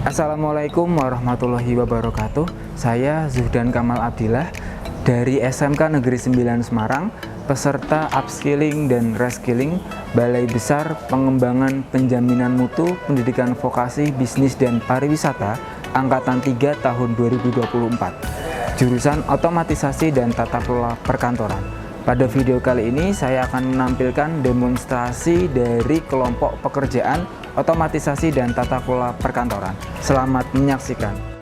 Assalamualaikum warahmatullahi wabarakatuh. Saya Zuhdan Kamal Abdillah dari SMK Negeri 9 Semarang, peserta upskilling dan reskilling Balai Besar Pengembangan Penjaminan Mutu Pendidikan Vokasi Bisnis dan Pariwisata Angkatan 3 tahun 2024, jurusan Otomatisasi dan Tata Kelola Perkantoran. Pada video kali ini saya akan menampilkan demonstrasi dari kelompok pekerjaan otomatisasi dan tata kelola perkantoran. Selamat menyaksikan.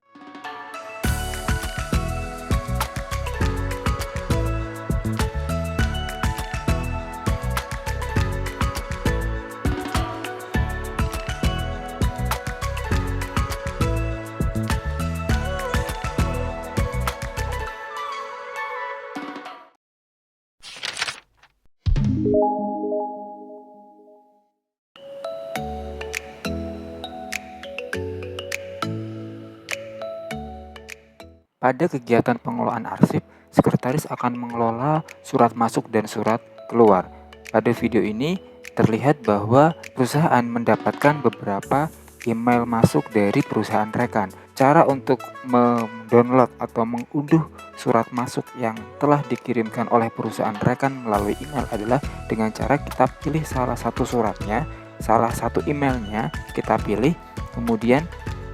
Pada kegiatan pengelolaan arsip, sekretaris akan mengelola surat masuk dan surat keluar. Pada video ini terlihat bahwa perusahaan mendapatkan beberapa email masuk dari perusahaan rekan. Cara untuk mendownload atau mengunduh surat masuk yang telah dikirimkan oleh perusahaan rekan melalui email adalah dengan cara kita pilih salah satu suratnya, salah satu emailnya kita pilih, kemudian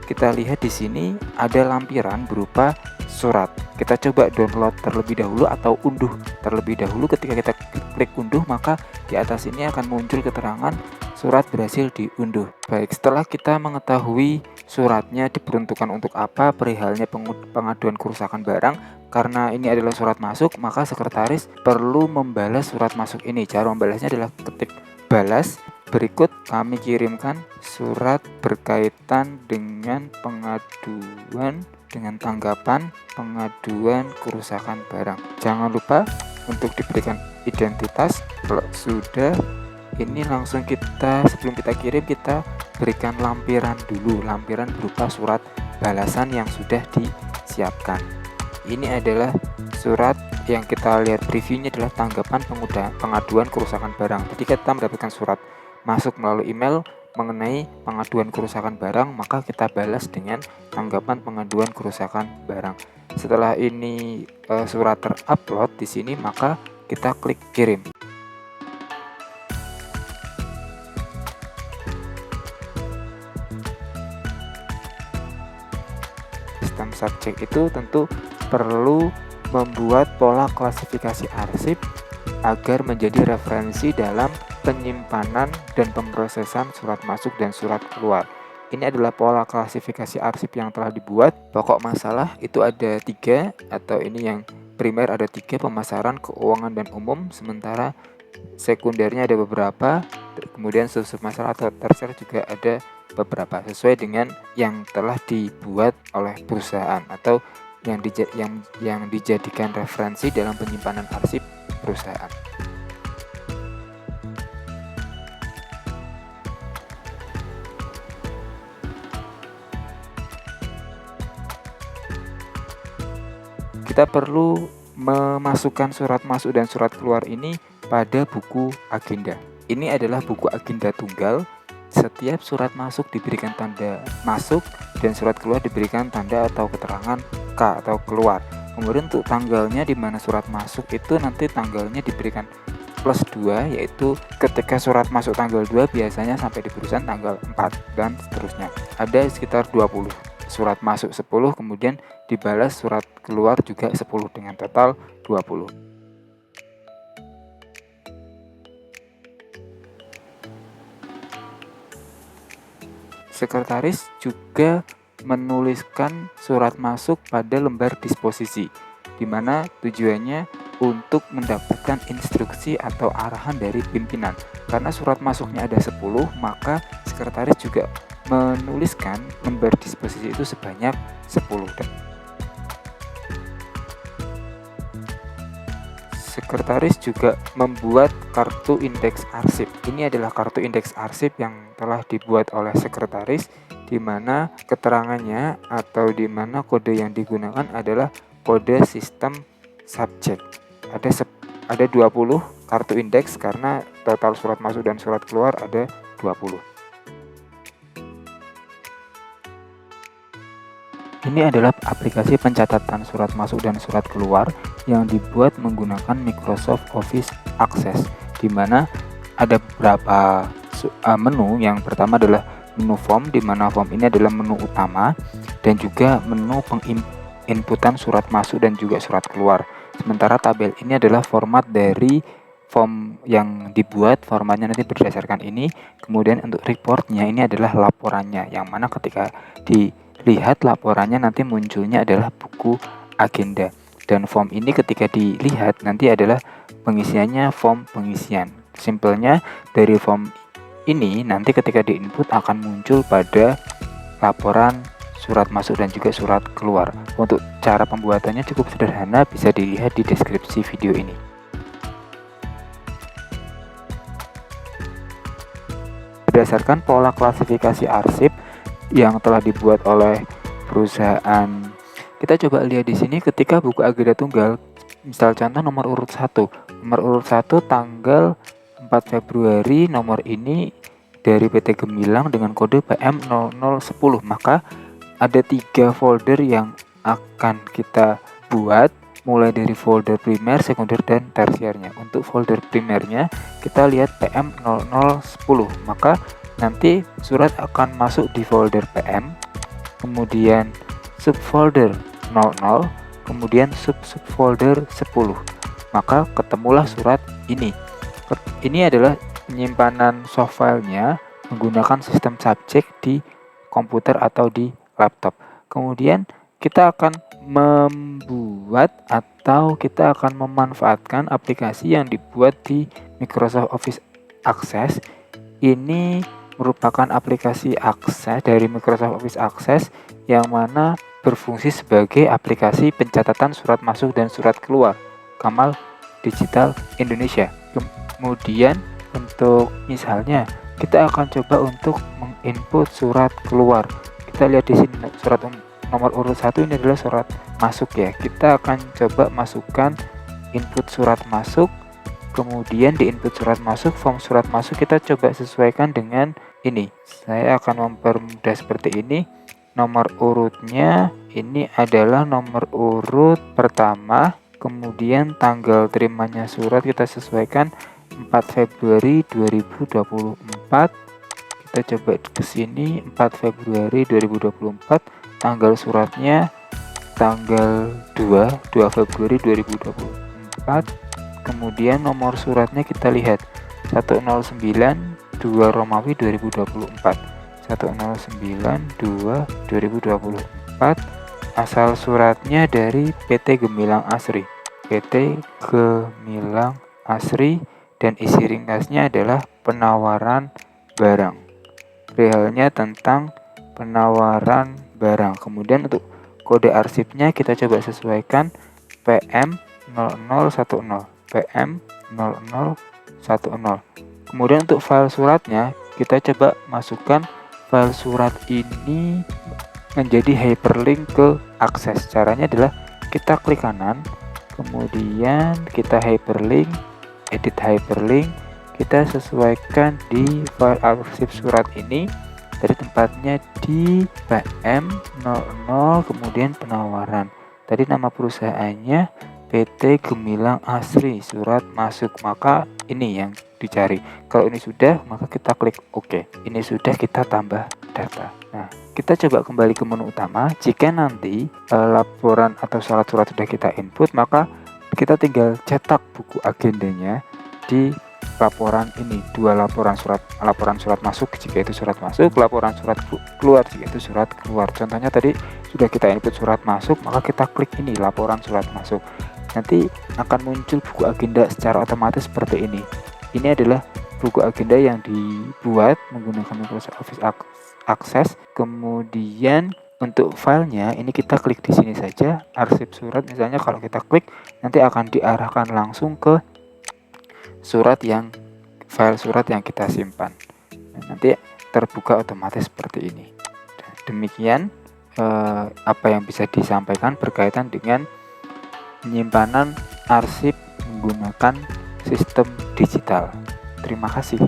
kita lihat di sini ada lampiran berupa surat. Kita coba download terlebih dahulu atau unduh terlebih dahulu. Ketika kita klik unduh, maka di atas ini akan muncul keterangan surat berhasil diunduh. Baik, setelah kita mengetahui suratnya diperuntukkan untuk apa, perihalnya pengaduan kerusakan barang, karena ini adalah surat masuk, maka sekretaris perlu membalas surat masuk ini. Cara membalasnya adalah ketik balas. Berikut kami kirimkan surat berkaitan dengan pengaduan dengan tanggapan pengaduan kerusakan barang. Jangan lupa untuk diberikan identitas. Kalau sudah, ini langsung sebelum kita kirim, kita berikan lampiran dulu, lampiran berupa surat balasan yang sudah disiapkan. Ini adalah surat yang kita lihat previewnya adalah tanggapan pengaduan kerusakan barang. Jadi kita mendapatkan surat masuk melalui email mengenai pengaduan kerusakan barang, maka kita balas dengan tanggapan pengaduan kerusakan barang. Setelah ini surat terupload di sini, maka kita klik kirim. Sistem subjek itu tentu perlu membuat pola klasifikasi arsip agar menjadi referensi dalam penyimpanan dan pemrosesan surat masuk dan surat keluar. Ini adalah pola klasifikasi arsip yang telah dibuat. Pokok masalah itu ada 3, atau ini yang primer ada 3, pemasaran, keuangan, dan umum. Sementara sekundernya ada beberapa, kemudian sub masalah atau tersier juga ada beberapa, sesuai dengan yang telah dibuat oleh perusahaan atau yang dijadikan referensi dalam penyimpanan arsip perusahaan. Kita perlu memasukkan surat masuk dan surat keluar ini pada buku agenda. Ini adalah buku agenda tunggal. Setiap surat masuk diberikan tanda masuk dan surat keluar diberikan tanda atau keterangan K atau keluar. Kemudian untuk tanggalnya, di mana surat masuk itu nanti tanggalnya diberikan +2, yaitu ketika surat masuk tanggal 2 biasanya sampai di perusahaan tanggal 4 dan seterusnya. Ada sekitar 20 surat masuk 10, kemudian dibalas surat keluar juga 10 dengan total 20. Sekretaris juga menuliskan surat masuk pada lembar disposisi, di mana tujuannya untuk mendapatkan instruksi atau arahan dari pimpinan. Karena surat masuknya ada 10, maka sekretaris juga menuliskan lembar disposisi itu sebanyak 10. Sekretaris juga membuat kartu indeks arsip. Ini adalah kartu indeks arsip yang telah dibuat oleh sekretaris, di mana keterangannya atau di mana kode yang digunakan adalah kode sistem subjek. Ada 20 kartu indeks karena total surat masuk dan surat keluar ada 20. Ini adalah aplikasi pencatatan surat masuk dan surat keluar yang dibuat menggunakan Microsoft Office Access, di mana ada beberapa menu. Yang pertama adalah menu form, di mana form ini adalah menu utama, dan juga menu penginputan surat masuk dan juga surat keluar. Sementara tabel ini adalah format dari form yang dibuat, formatnya nanti berdasarkan ini. Kemudian untuk reportnya ini adalah laporannya, yang mana ketika dilihat laporannya nanti munculnya adalah buku agenda. Dan form ini ketika dilihat nanti adalah pengisiannya form pengisian. Simpelnya dari form ini nanti ketika diinput akan muncul pada laporan surat masuk dan juga surat keluar. Untuk cara pembuatannya cukup sederhana, bisa dilihat di deskripsi video ini. Berdasarkan pola klasifikasi arsip yang telah dibuat oleh perusahaan, kita coba lihat di sini ketika buku agenda tunggal, misal contoh nomor urut 1. Nomor urut 1 tanggal 4 Februari, nomor ini dari PT Gemilang dengan kode PM0010. Maka ada 3 folder yang akan kita buat, mulai dari folder primer, sekunder, dan tersiernya. Untuk folder primernya kita lihat PM0010, maka nanti surat akan masuk di folder PM, kemudian subfolder 00, kemudian subfolder 10. Maka ketemulah surat ini. Ini adalah penyimpanan soft filenya menggunakan sistem subjek di komputer atau di laptop. Kemudian kita akan membuat atau kita akan memanfaatkan aplikasi yang dibuat di Microsoft Office Access. Ini merupakan aplikasi akses dari Microsoft Office Access yang mana berfungsi sebagai aplikasi pencatatan surat masuk dan surat keluar Kamal Digital Indonesia. Kemudian untuk misalnya kita akan coba untuk menginput surat keluar. Kita lihat di sini surat nomor urut 1 ini adalah surat masuk ya. Kita akan coba masukkan input surat masuk. Kemudian di input surat masuk, form surat masuk kita coba sesuaikan dengan ini. Saya akan mempermudah seperti ini. Nomor urutnya ini adalah nomor urut pertama. Kemudian tanggal terimanya surat kita sesuaikan 4 Februari 2024. Kita coba ke sini 4 Februari 2024, tanggal suratnya tanggal 2 Februari 2024. Kemudian nomor suratnya kita lihat 1092 Romawi 2024. 1092 2024. Asal suratnya dari PT Gemilang Asri. PT Gemilang Asri, dan isi ringkasnya adalah penawaran barang. Rehalnya tentang penawaran barang. Kemudian untuk kode arsipnya kita coba sesuaikan PM0010. PM0010. Kemudian untuk file suratnya kita coba masukkan file surat ini menjadi hyperlink ke akses. Caranya adalah kita klik kanan, kemudian kita hyperlink, edit hyperlink. Kita sesuaikan di file arsip surat ini dari tempatnya di PM00, kemudian penawaran. Tadi nama perusahaannya PT Gemilang Asri, surat masuk. Maka ini yang dicari. Kalau ini sudah, maka kita klik OK. Ini sudah, kita tambah data. Nah, kita coba kembali ke menu utama. Jika nanti laporan atau syarat surat sudah kita input, maka kita tinggal cetak buku agendanya di laporan ini. 2 laporan surat masuk jika itu surat masuk, laporan surat keluar jika itu surat keluar. Contohnya tadi sudah kita input surat masuk, maka kita klik ini laporan surat masuk. Nanti akan muncul buku agenda secara otomatis seperti ini. Ini adalah buku agenda yang dibuat menggunakan Microsoft Office Access. Kemudian untuk filenya ini kita klik di sini saja, arsip surat. Misalnya kalau kita klik nanti akan diarahkan langsung ke file surat yang kita simpan. Nanti terbuka otomatis seperti ini. Demikian apa yang bisa disampaikan berkaitan dengan penyimpanan arsip menggunakan sistem digital. Terima kasih.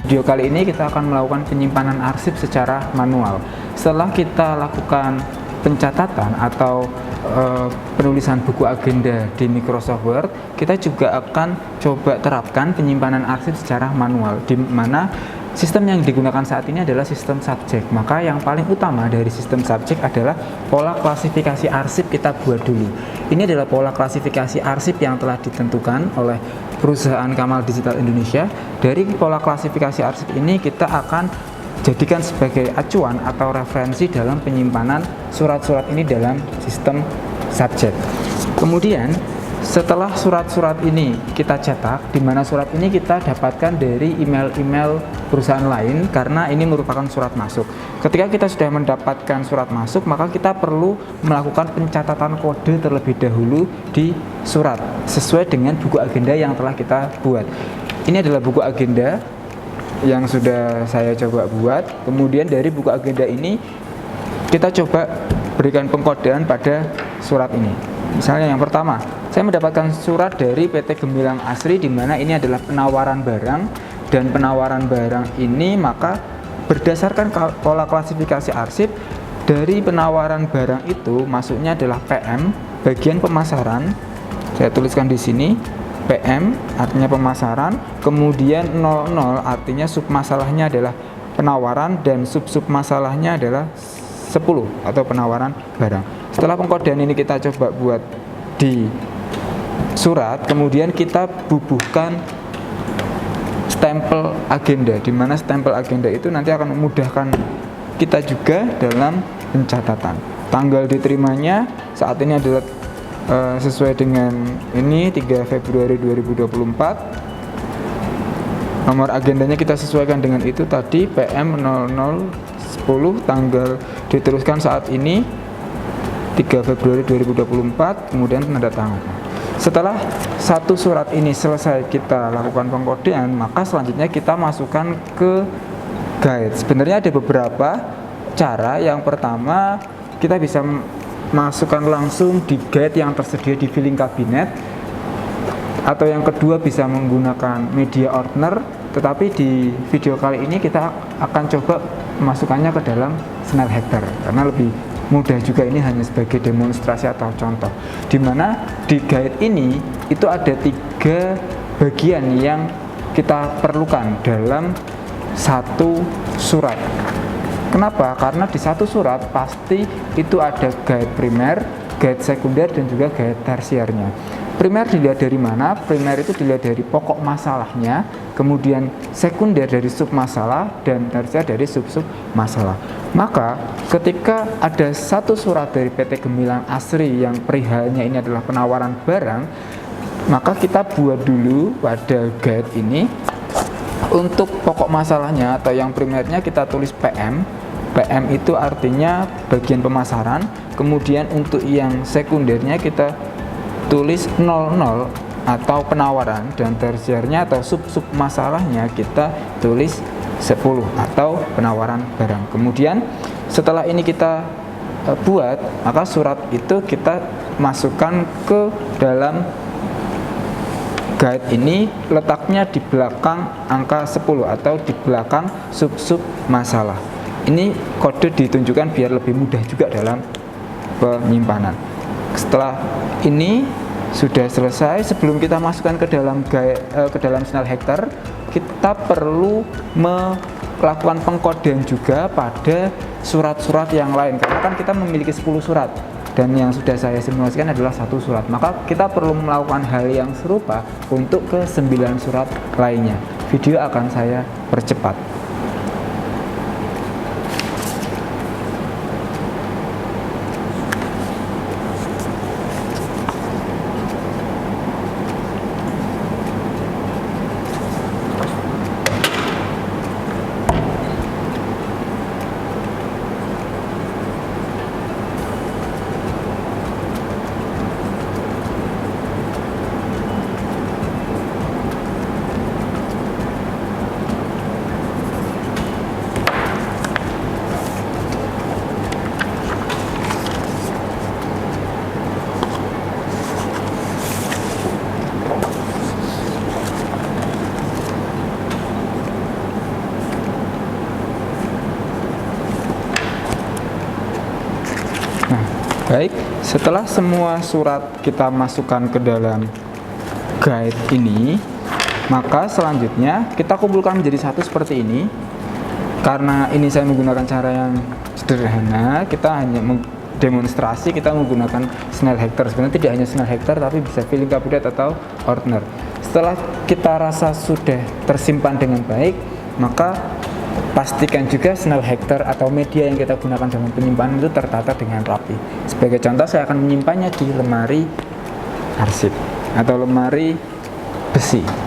Video kali ini kita akan melakukan penyimpanan arsip secara manual. Setelah kita lakukan pencatatan atau penulisan buku agenda di Microsoft Word, kita juga akan coba terapkan penyimpanan arsip secara manual, di mana sistem yang digunakan saat ini adalah sistem subjek. Maka yang paling utama dari sistem subjek adalah pola klasifikasi arsip kita buat dulu. Ini adalah pola klasifikasi arsip yang telah ditentukan oleh perusahaan Kamal Digital Indonesia. Dari pola klasifikasi arsip ini kita akan jadikan sebagai acuan atau referensi dalam penyimpanan surat-surat ini dalam sistem subjek. Kemudian setelah surat-surat ini kita cetak, di mana surat ini kita dapatkan dari email-email perusahaan lain karena ini merupakan surat masuk. Ketika kita sudah mendapatkan surat masuk, maka kita perlu melakukan pencatatan kode terlebih dahulu di surat sesuai dengan buku agenda yang telah kita buat. Ini adalah buku agenda yang sudah saya coba buat. Kemudian dari buku agenda ini kita coba berikan pengkodean pada surat ini. Misalnya yang pertama, saya mendapatkan surat dari PT Gemilang Asri di mana ini adalah penawaran barang, dan penawaran barang ini maka berdasarkan pola klasifikasi arsip dari penawaran barang itu masuknya adalah PM bagian pemasaran. Saya tuliskan di sini PM artinya pemasaran, kemudian 00 artinya sub masalahnya adalah penawaran dan sub masalahnya adalah 10 atau penawaran barang. Setelah pengkodean ini kita coba buat di surat, kemudian kita bubuhkan stempel agenda, di mana stempel agenda itu nanti akan memudahkan kita juga dalam pencatatan. Tanggal diterimanya saat ini adalah sesuai dengan ini 3 Februari 2024. Nomor agendanya kita sesuaikan dengan itu tadi PM 0010, tanggal diteruskan saat ini 3 Februari 2024, kemudian tanda tangan. Setelah satu surat ini selesai kita lakukan pengkodean, maka selanjutnya kita masukkan ke guide. Sebenarnya ada beberapa cara. Yang pertama, kita bisa masukkan langsung di guide yang tersedia di filing kabinet, atau yang kedua bisa menggunakan media ordner. Tetapi di video kali ini kita akan coba memasukkannya ke dalam Snellhacter karena lebih mudah juga. Ini hanya sebagai demonstrasi atau contoh, di mana di guide ini itu ada 3 bagian yang kita perlukan dalam satu surat. Kenapa? Karena di satu surat pasti itu ada guide primer, guide sekunder, dan juga guide tersiernya. Primer dilihat dari mana? Primer itu dilihat dari pokok masalahnya, kemudian sekunder dari sub masalah, dan tersier dari sub masalah. Maka ketika ada satu surat dari PT Gemilang Asri yang perihalnya ini adalah penawaran barang, maka kita buat dulu pada guide ini untuk pokok masalahnya atau yang primernya kita tulis PM. PM itu artinya bagian pemasaran. Kemudian untuk yang sekundernya kita tulis 00 atau penawaran, dan tersiernya atau sub masalahnya kita tulis 10 atau penawaran barang. Kemudian setelah ini kita buat, maka surat itu kita masukkan ke dalam guide ini, letaknya di belakang angka 10 atau di belakang sub masalah. Ini kode ditunjukkan biar lebih mudah juga dalam penyimpanan. Setelah ini sudah selesai, sebelum kita masukkan ke dalam Snellhacter, kita perlu melakukan pengkodean juga pada surat-surat yang lain, karena kan kita memiliki 10 surat dan yang sudah saya simulasikan adalah satu surat. Maka kita perlu melakukan hal yang serupa untuk ke 9 surat lainnya. Video akan saya percepat. Baik, setelah semua surat kita masukkan ke dalam guide ini, maka selanjutnya kita kumpulkan menjadi satu seperti ini. Karena ini saya menggunakan cara yang sederhana, kita hanya demonstrasi, kita menggunakan Snellhector. Sebenarnya tidak hanya Snellhector, tapi bisa Filling Cabinet atau Ordner. Setelah kita rasa sudah tersimpan dengan baik, maka pastikan juga Snellhector atau media yang kita gunakan dalam penyimpanan itu tertata dengan rapi. Sebagai contoh, saya akan menyimpannya di lemari arsip atau lemari besi.